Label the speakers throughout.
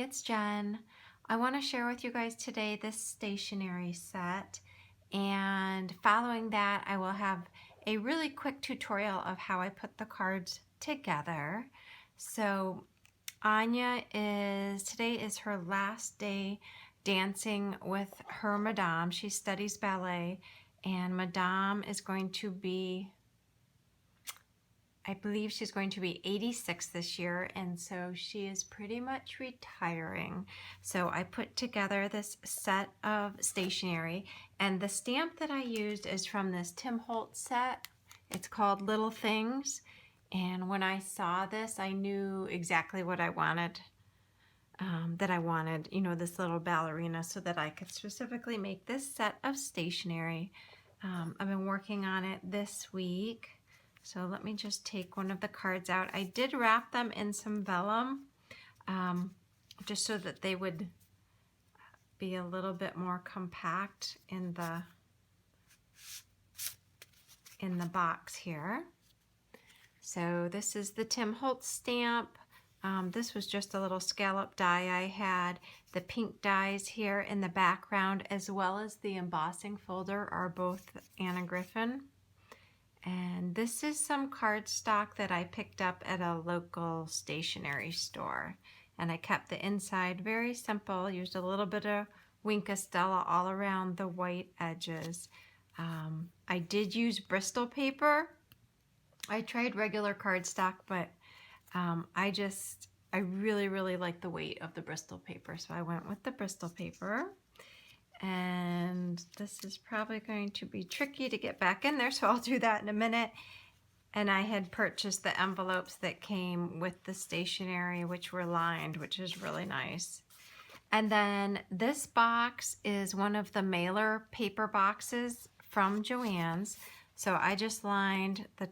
Speaker 1: it's Jen. I want to share with you guys today this stationery set, and following that I will have a really quick tutorial of how I put the cards together. So today is her last day dancing with her madame. She studies ballet, and madame is going to be, I believe she's going to be 86 this year, and so she is pretty much retiring. So I put together this set of stationery, and the stamp that I used is from this Tim Holtz set. It's called Little Things, and when I saw this, I knew exactly what I wanted. This little ballerina, so that I could specifically make this set of stationery. I've been working on it this week. So let me just take one of the cards out. I did wrap them in some vellum, just so that they would be a little bit more compact in the box here. So this is the Tim Holtz stamp. This was just a little scallop die I had. The pink dies here in the background, as well as the embossing folder, are both Anna Griffin. And this is some cardstock that I picked up at a local stationery store. And I kept the inside very simple, used a little bit of Wink Stella all around the white edges. I did use Bristol paper. I tried regular cardstock, but I really like the weight of the Bristol paper. So I went with the Bristol paper. And this is probably going to be tricky to get back in there, so I'll do that in a minute. And I had purchased the envelopes that came with the stationery, which were lined, which is really nice. And then this box is one of the mailer paper boxes from Joann's. So I just lined the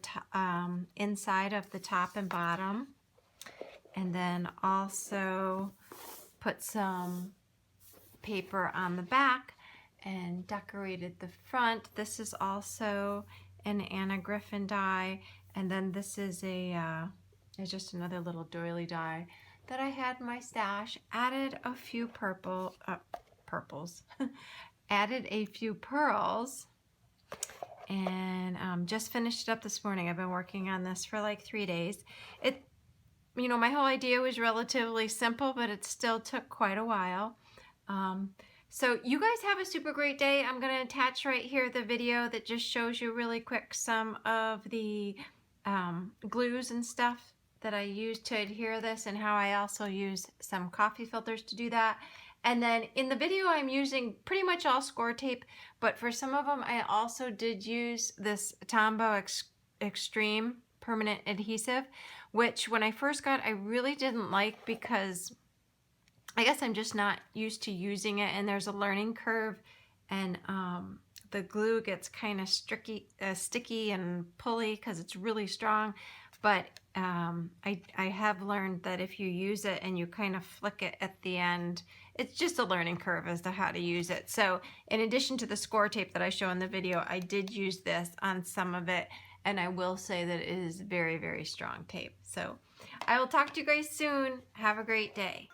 Speaker 1: inside of the top and bottom, and then also put some paper on the back and decorated the front. This is also an Anna Griffin die, and then this is it's just another little doily die that I had in my stash. Added a few purples, added a few pearls, and just finished it up this morning. I've been working on this for like 3 days. My whole idea was relatively simple, but it still took quite a while. So you guys have a super great day. I'm going to attach right here the video that just shows you really quick some of the glues and stuff that I use to adhere this, and how I also use some coffee filters to do that. And then in the video I'm using pretty much all score tape, but for some of them I also did use this Tombow Extreme permanent adhesive, which when I first got I really didn't like, because I guess I'm just not used to using it, and there's a learning curve, and the glue gets kind of sticky and pulley because it's really strong. But I have learned that if you use it and you kind of flick it at the end, it's just a learning curve as to how to use it. So in addition to the score tape that I show in the video, I did use this on some of it, and I will say that it is very strong tape. So I will talk to you guys soon. Have a great day.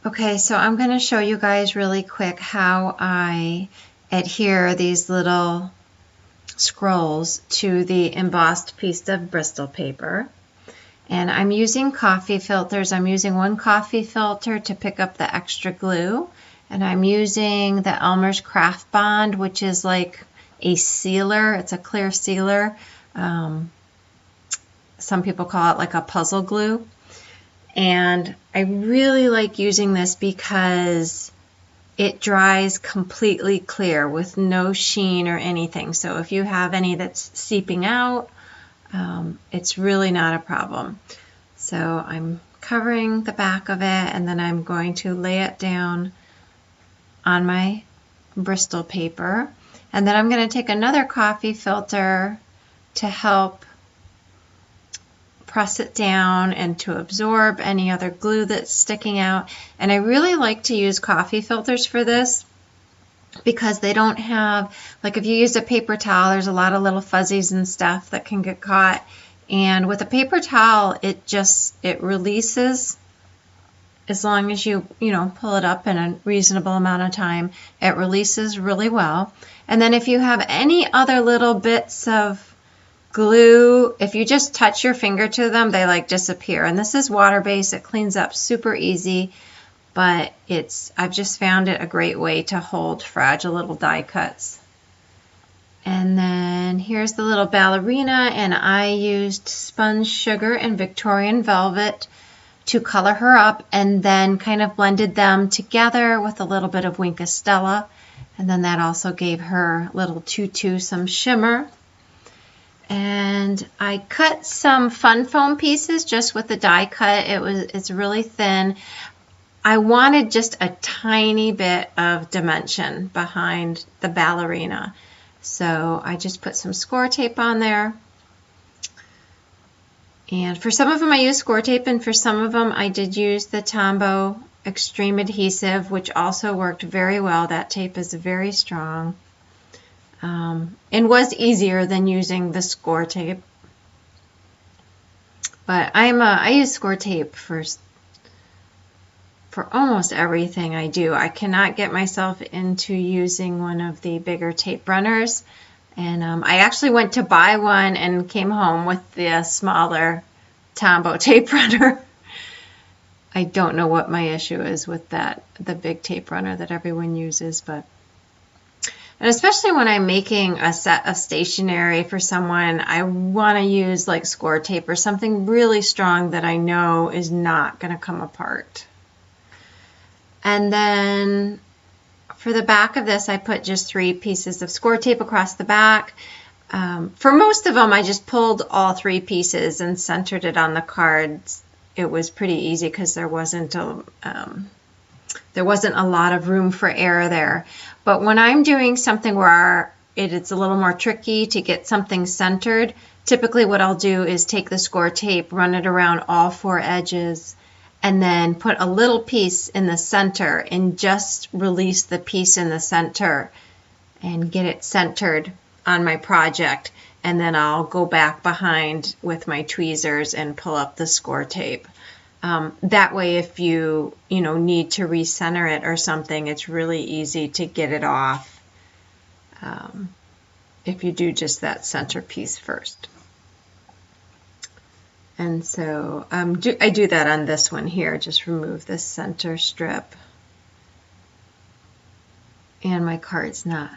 Speaker 1: Okay, so I'm going to show you guys really quick how I adhere these little scrolls to the embossed piece of Bristol paper. And I'm using coffee filters. I'm using one coffee filter to pick up the extra glue. And I'm using the Elmer's Craft Bond, which is like a sealer. It's a clear sealer. Some people call it like a puzzle glue. And I really like using this because it dries completely clear with no sheen or anything. So if you have any that's seeping out, it's really not a problem. So I'm covering the back of it, and then I'm going to lay it down on my Bristol paper. And then I'm going to take another coffee filter to help press it down and to absorb any other glue that's sticking out. And I really like to use coffee filters for this, because they don't have, like if you use a paper towel, there's a lot of little fuzzies and stuff that can get caught. And with a paper towel, it releases as long as you pull it up in a reasonable amount of time, it releases really well. And then if you have any other little bits of glue, if you just touch your finger to them, they like disappear. And this is water-based. It cleans up super easy, but I've just found it a great way to hold fragile little die cuts. And then here's the little ballerina, and I used sponge sugar and Victorian velvet to color her up, and then kind of blended them together with a little bit of Wink of Stella, and then that also gave her little tutu some shimmer. And I cut some fun foam pieces just with the die cut. It's really thin. I wanted just a tiny bit of dimension behind the ballerina. So I just put some score tape on there. And for some of them I used score tape, and for some of them I did use the Tombow Extreme Adhesive, which also worked very well. That tape is very strong. And was easier than using the score tape. But I use score tape for almost everything I do. I cannot get myself into using one of the bigger tape runners. And I actually went to buy one and came home with the smaller Tombow tape runner. I don't know what my issue is with the big tape runner that everyone uses, and especially when I'm making a set of stationery for someone, I want to use like score tape or something really strong that I know is not going to come apart. And then for the back of this, I put just 3 pieces of score tape across the back. For most of them, I just pulled all 3 pieces and centered it on the cards. It was pretty easy because there wasn't a lot of room for error there. But when I'm doing something where it's a little more tricky to get something centered, typically what I'll do is take the score tape, run it around all 4 edges, and then put a little piece in the center and just release the piece in the center and get it centered on my project. And then I'll go back behind with my tweezers and pull up the score tape. That way, if you need to recenter it or something, it's really easy to get it off if you do just that center piece first. And so I do that on this one here. Just remove the center strip. And my card's not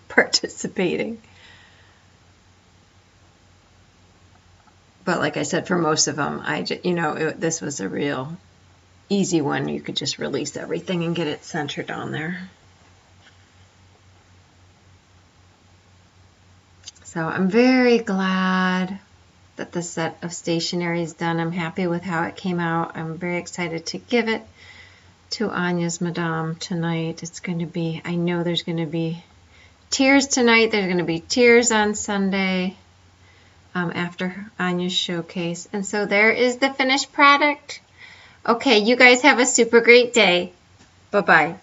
Speaker 1: participating. But like I said, for most of them, this was a real easy one. You could just release everything and get it centered on there. So I'm very glad that the set of stationery is done. I'm happy with how it came out. I'm very excited to give it to Anya's Madame tonight. It's going to be, I know there's going to be tears tonight. There's going to be tears on Sunday. After Anya's showcase. And so there is the finished product. Okay, you guys have a super great day. Bye-bye.